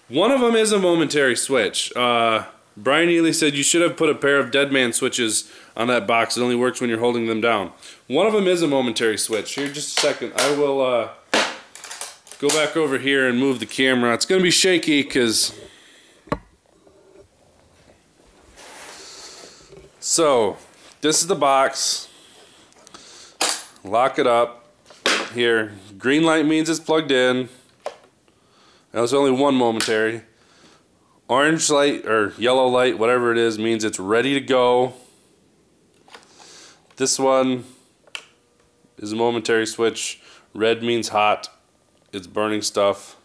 One of them is a momentary switch. Brian Ely said you should have put a pair of Deadman switches on that box. It only works when you're holding them down. One of them is a momentary switch. Here, just a second. I will go back over here and move the camera. It's going to be shaky because... So, this is the box. Lock it up. Here, green light means it's plugged in. Now there's only one momentary. Orange light or yellow light, whatever it is, means it's ready to go. This one is a momentary switch. Red means hot. It's burning stuff.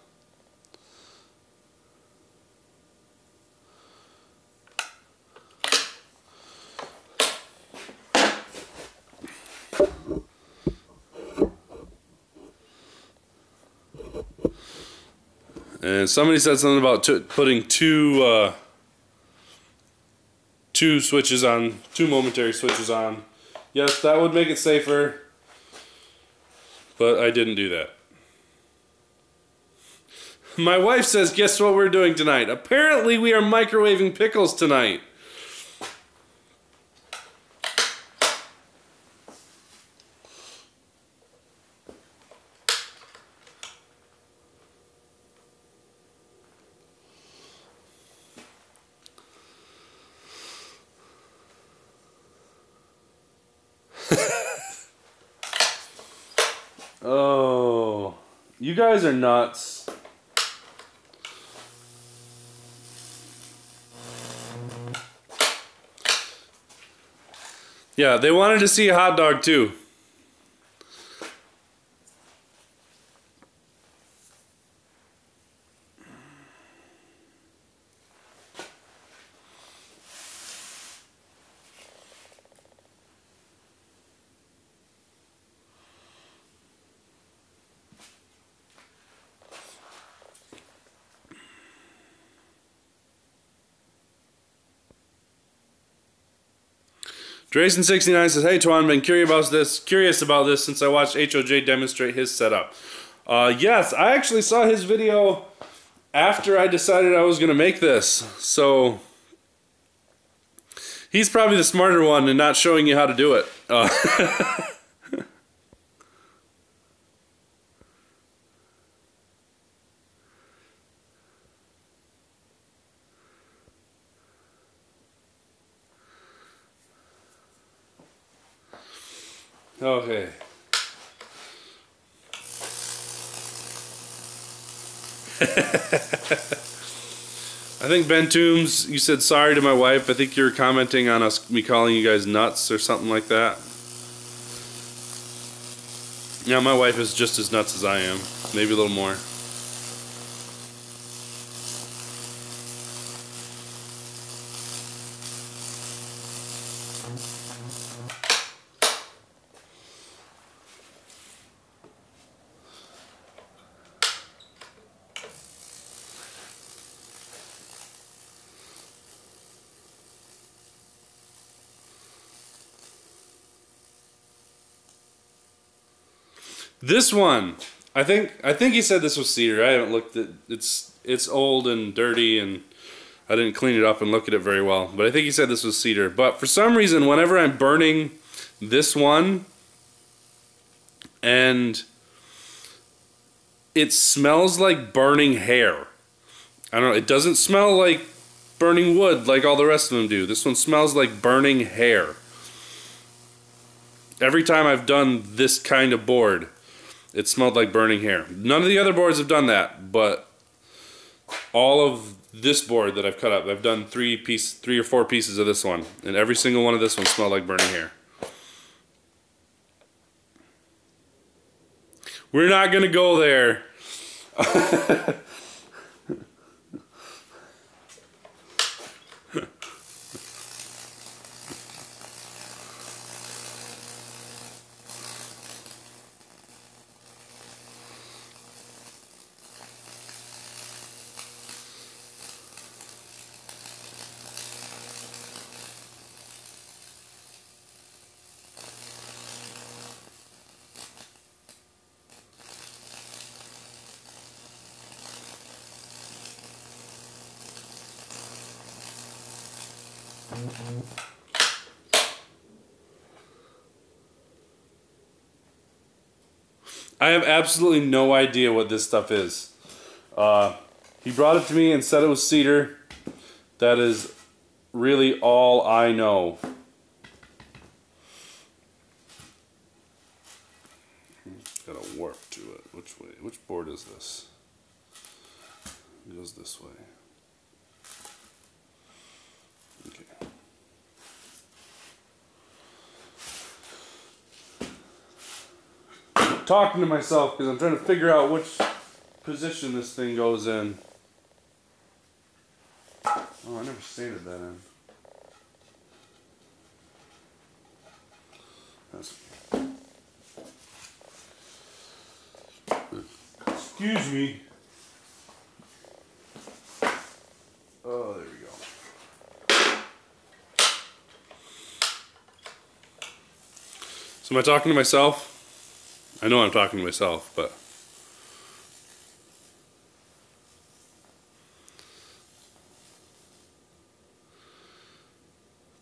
And somebody said something about putting two switches on, two momentary switches on. Yes, that would make it safer, but I didn't do that. My wife says, guess what we're doing tonight? Apparently we are microwaving pickles tonight. Oh, you guys are nuts. Yeah, they wanted to see a hot dog too. Drayson69 says, "Hey Twan, been curious about this since I watched HOJ demonstrate his setup." Yes, I actually saw his video after I decided I was going to make this. So he's probably the smarter one and not showing you how to do it. Okay. I think Ben Toombs, you said sorry to my wife. I think you're commenting on me calling you guys nuts or something like that. Yeah, my wife is just as nuts as I am. Maybe a little more. This one, I think he said this was cedar. I haven't looked at it's old and dirty, and I didn't clean it up and look at it very well. But I think he said this was cedar. But for some reason, whenever I'm burning this one, and it smells like burning hair. I don't know. It doesn't smell like burning wood like all the rest of them do. This one smells like burning hair. Every time I've done this kind of board, it smelled like burning hair. None of the other boards have done that, but all of this board that I've cut up, I've done 3 or 4 pieces of this one, and every single one of this one smelled like burning hair. We're not gonna go there. I have absolutely no idea what this stuff is. He brought it to me and said it was cedar. That is really all I know. It's got a warp to it. Which way? Which board is this? It goes this way. Okay. Talking to myself because I'm trying to figure out which position this thing goes in. Oh, I never stated that in. That's... Excuse me. Oh, there we go. So am I talking to myself? I know I'm talking to myself, but...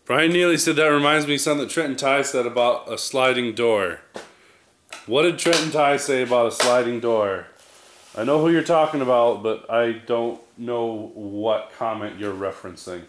Brian Neely said that reminds me of something that Trent and Ty said about a sliding door. What did Trent and Ty say about a sliding door? I know who you're talking about, but I don't know what comment you're referencing.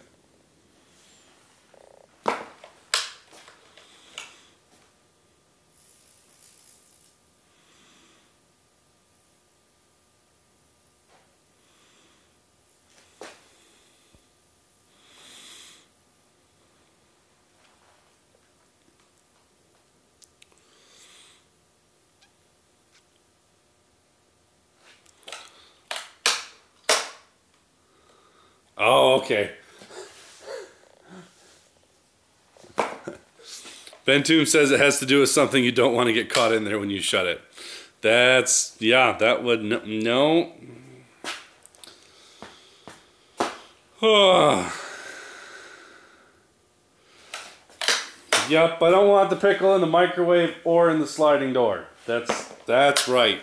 Oh, okay. Ben Toom says it has to do with something you don't want to get caught in there when you shut it. That's, yeah, that would, no. Yep, I don't want the pickle in the microwave or in the sliding door. That's right.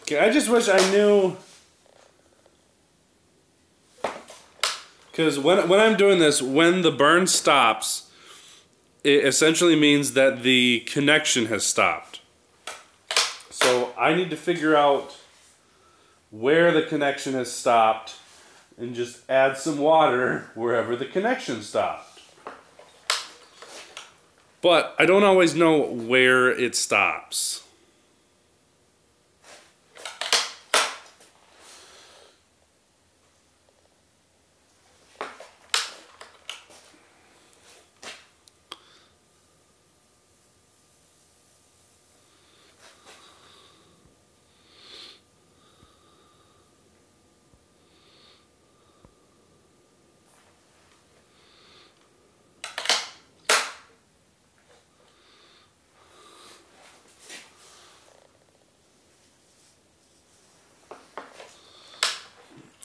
Okay, I just wish I knew, because when I'm doing this, when the burn stops, it essentially means that the connection has stopped. So I need to figure out where the connection has stopped and just add some water wherever the connection stopped. But I don't always know where it stops.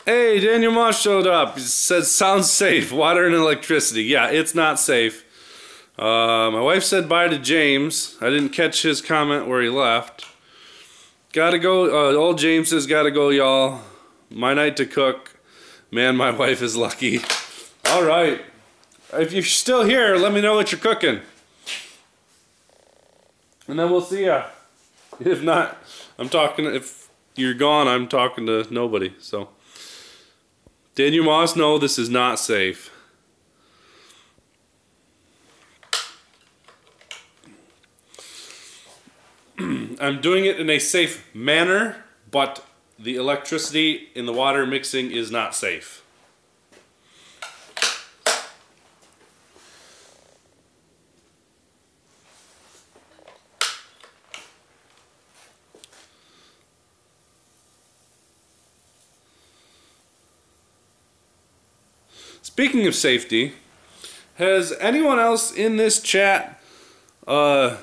Hey, Daniel Moss showed up. He said, sounds safe. Water and electricity. Yeah, it's not safe. My wife said bye to James. I didn't catch his comment where he left. Gotta go. Old James says, gotta go, y'all. My night to cook. Man, my wife is lucky. All right. If you're still here, let me know what you're cooking. And then we'll see ya. If not, if you're gone, I'm talking to nobody, so. Daniel Moss, no, this is not safe. I'm doing it in a safe manner, but the electricity in the water mixing is not safe. Speaking of safety, has anyone else in this chat, does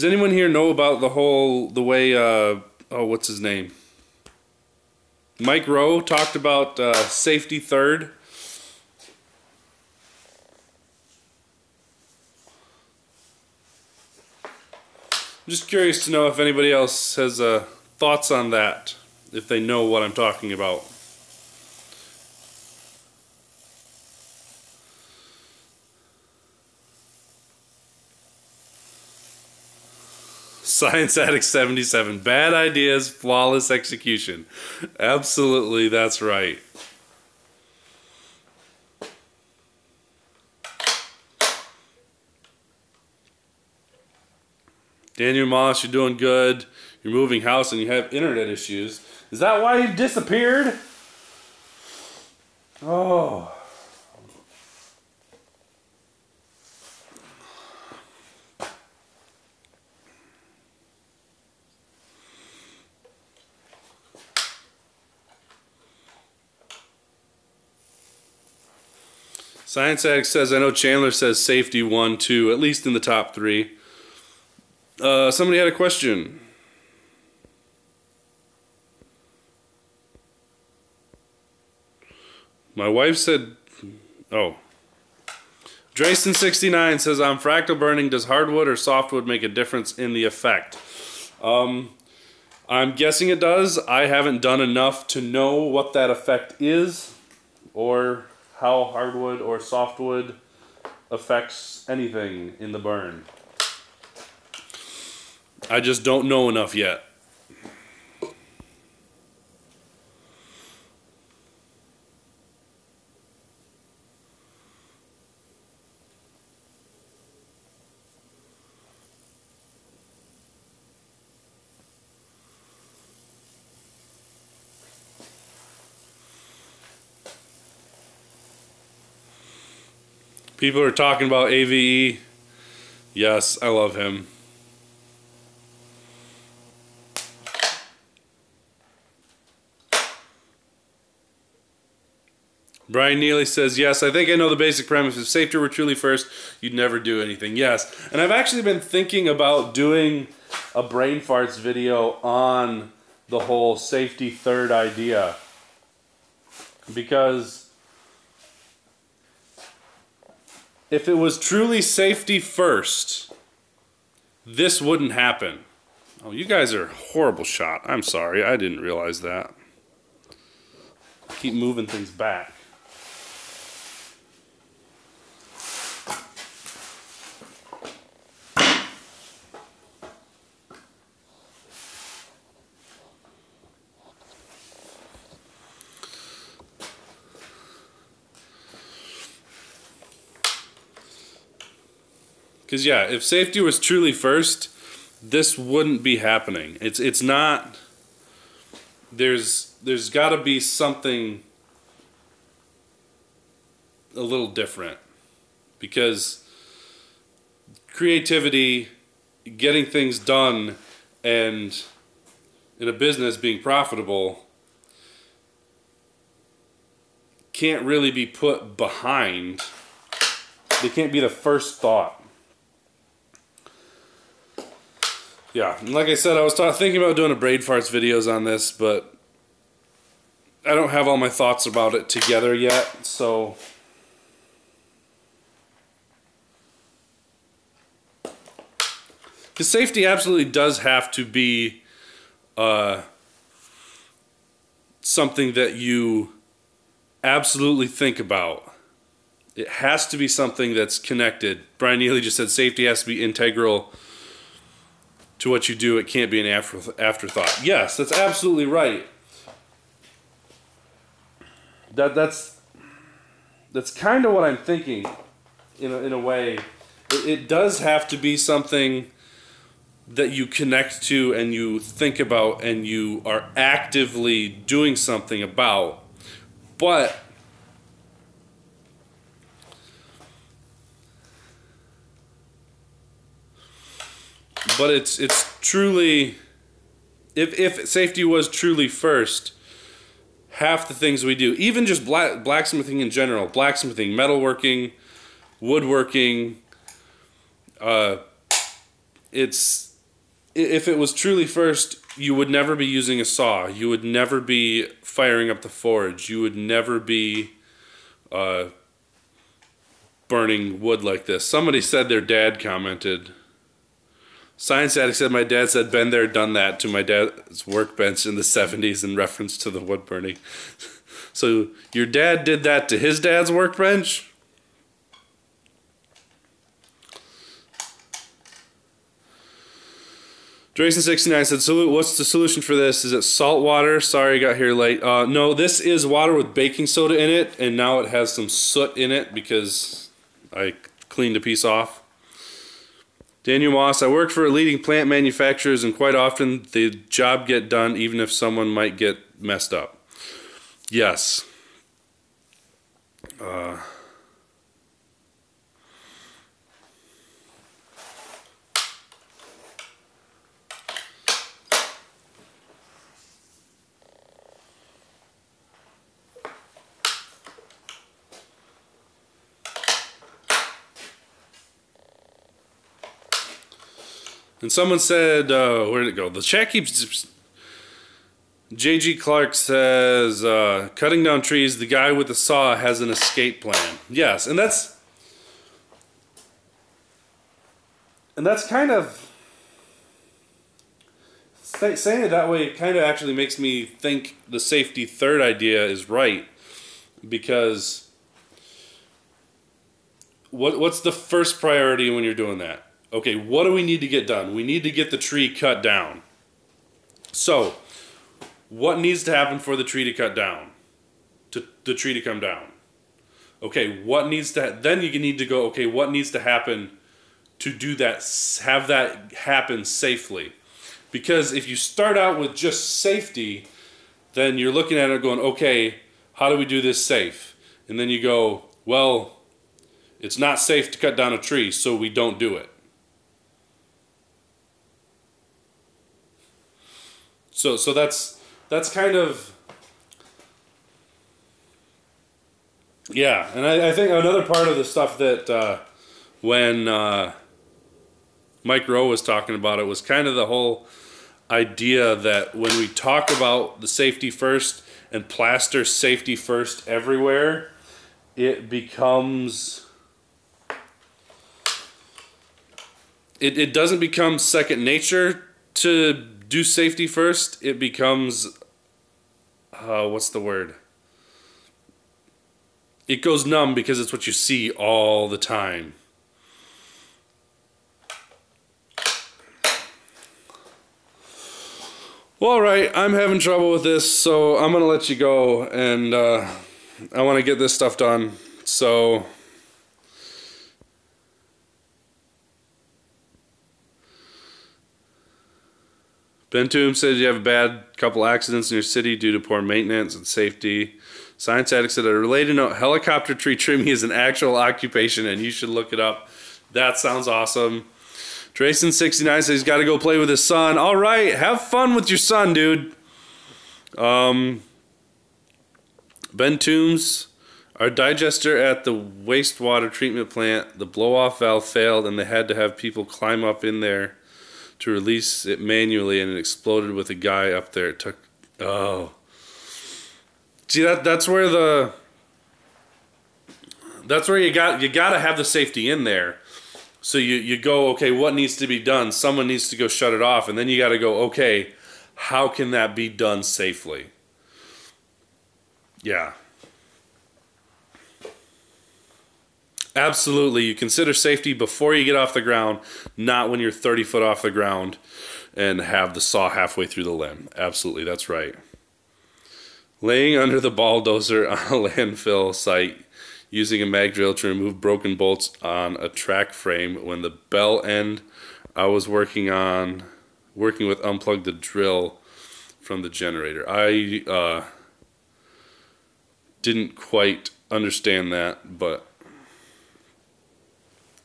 anyone here know about the way, what's his name? Mike Rowe talked about safety third. I'm just curious to know if anybody else has thoughts on that, if they know what I'm talking about. Science Addict 77. Bad ideas, flawless execution. Absolutely, that's right. Daniel Moss, you're doing good. You're moving house and you have internet issues. Is that why you disappeared? Oh. Science Addict says, I know Chandler says safety 1, 2, at least in the top 3. Somebody had a question. My wife said, oh. Drayson69 says, on fractal burning, does hardwood or softwood make a difference in the effect? I'm guessing it does. I haven't done enough to know what that effect is, or how hardwood or softwood affects anything in the burn. I just don't know enough yet. People are talking about AVE. Yes, I love him. Brian Neely says, yes, I think I know the basic premise. If safety were truly first, you'd never do anything. Yes, and I've actually been thinking about doing a brain farts video on the whole safety third idea. Because if it was truly safety first, this wouldn't happen. Oh, you guys are a horrible shot. I'm sorry, I didn't realize that. Keep moving things back. Because yeah, if safety was truly first, this wouldn't be happening. It's not. There's got to be something a little different, because creativity, getting things done, and in a business being profitable can't really be put behind. They can't be the first thought. Yeah, and like I said, I was thinking about doing a brain farts videos on this, but I don't have all my thoughts about it together yet, so because safety absolutely does have to be something that you absolutely think about. It has to be something that's connected. Brian Neely just said safety has to be integral to what you do. It can't be an afterthought. Yes, that's absolutely right. That's kind of what I'm thinking in a way. It does have to be something that you connect to and you think about and you are actively doing something about. But it's truly, if safety was truly first, half the things we do, even just blacksmithing in general, blacksmithing, metalworking, woodworking, if it was truly first, you would never be using a saw. You would never be firing up the forge. You would never be burning wood like this. Somebody said their dad commented. Science Addict said, my dad said, been there, done that to my dad's workbench in the 70s in reference to the wood burning. So your dad did that to his dad's workbench? Drayson69 said, salute, what's the solution for this? Is it salt water? Sorry I got here late. No, this is water with baking soda in it, and now it has some soot in it because I cleaned a piece off. Daniel Moss, I work for leading plant manufacturers, and quite often the job get done even if someone might get messed up. Yes. And someone said, where did it go? The chat keeps... J.G. Clark says, cutting down trees, the guy with the saw has an escape plan. Yes, and that's kind of... Saying it that way kind of actually makes me think the safety third idea is right. Because what's the first priority when you're doing that? Okay, what do we need to get done? We need to get the tree cut down. So, what needs to happen for the tree to cut down? The tree to come down. Okay, what needs to... Then you need to go, okay, what needs to happen to do that, have that happen safely? Because if you start out with just safety, then you're looking at it going, okay, how do we do this safe? And then you go, well, it's not safe to cut down a tree, so we don't do it. So that's kind of, yeah. And I think another part of the stuff that when Mike Rowe was talking about it was kind of the whole idea that when we talk about the safety first and plaster safety first everywhere, it becomes, it doesn't become second nature to do safety first. It becomes, what's the word? It goes numb because it's what you see all the time. Well, all right, I'm having trouble with this, so I'm going to let you go, and I want to get this stuff done. So Ben Toom says you have a bad couple accidents in your city due to poor maintenance and safety. Science Addict said, a related note, helicopter tree trimming is an actual occupation, and you should look it up. That sounds awesome. Drayson69 says he's got to go play with his son. All right, have fun with your son, dude. Ben Toombs, our digester at the wastewater treatment plant, the blow-off valve failed, and they had to have people climb up in there to release it manually, and it exploded with a guy up there. It took, oh. See, that's where the, that's where you got to have the safety in there. So you go, okay, what needs to be done? Someone needs to go shut it off, and then you got to go, okay, how can that be done safely? Yeah. Absolutely. You consider safety before you get off the ground, not when you're 30 foot off the ground and have the saw halfway through the limb. Absolutely, that's right. Laying under the bulldozer on a landfill site using a mag drill to remove broken bolts on a track frame when the bell end I was working with unplugged the drill from the generator. I didn't quite understand that, but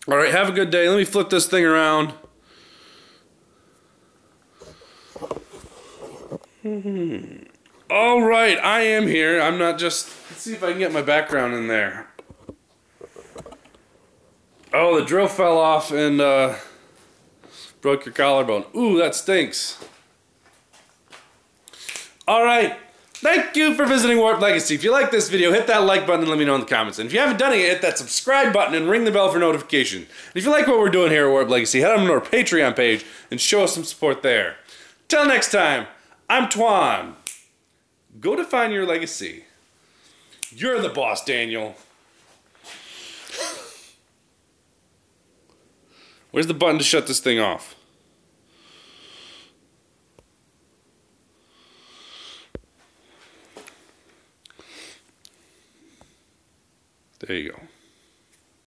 all right, have a good day. Let me flip this thing around. All right, I am here. I'm not just, let's see if I can get my background in there. Oh, the drill fell off and broke your collarbone. Ooh, that stinks. All right. Thank you for visiting Warp Legacy. If you like this video, hit that like button and let me know in the comments. And if you haven't done it yet, hit that subscribe button and ring the bell for notification. And if you like what we're doing here at Warp Legacy, head on to our Patreon page and show us some support there. Till next time, I'm Twan. Go define your legacy. You're the boss, Daniel. Where's the button to shut this thing off? There you go.